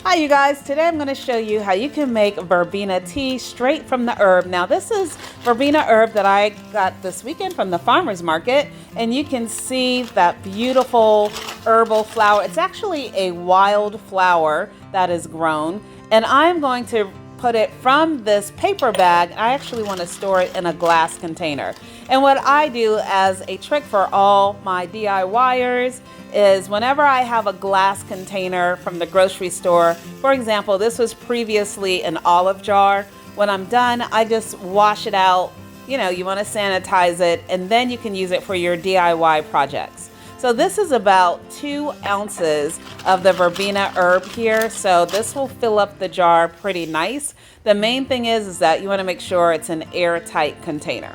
Hi you guys, today I'm going to show you how you can make verbena tea straight from the herb. Now this is verbena herb that I got this weekend from the farmer's market, and you can see that beautiful herbal flower. It's actually a wild flower that is grown, and I'm going to put it from this paper bag. I actually want to store it in a glass container. And what I do as a trick for all my DIYers is whenever I have a glass container from the grocery store, for example, this was previously an olive jar. When I'm done, I just wash it out. You know, you want to sanitize it, and then you can use it for your DIY projects. So this is about 2 ounces of the verbena herb here. So this will fill up the jar pretty nice. The main thing is that you want to make sure it's an airtight container.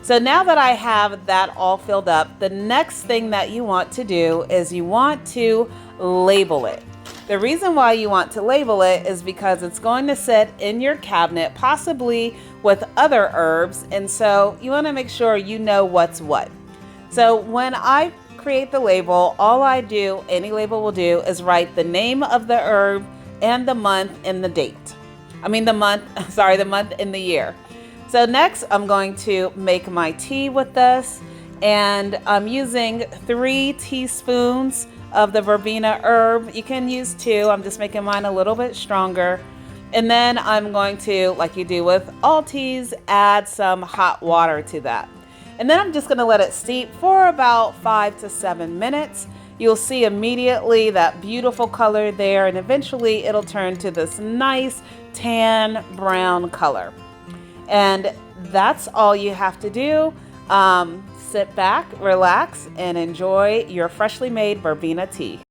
So now that I have that all filled up, the next thing that you want to do is you want to label it. The reason why you want to label it is because it's going to sit in your cabinet, possibly with other herbs, and so you want to make sure you know what's what. So when I create the label, all I do, any label will do, is write the name of the herb and the month and the date. The month and the year. So next I'm going to make my tea with this, and I'm using 3 teaspoons of the verbena herb. You can use 2, I'm just making mine a little bit stronger. And then I'm going to, like you do with all teas, add some hot water to that. And then I'm just going to let it steep for about 5 to 7 minutes. You'll see immediately that beautiful color there, and eventually it'll turn to this nice tan brown color. And that's all you have to do. Sit back, relax, and enjoy your freshly made verbena tea.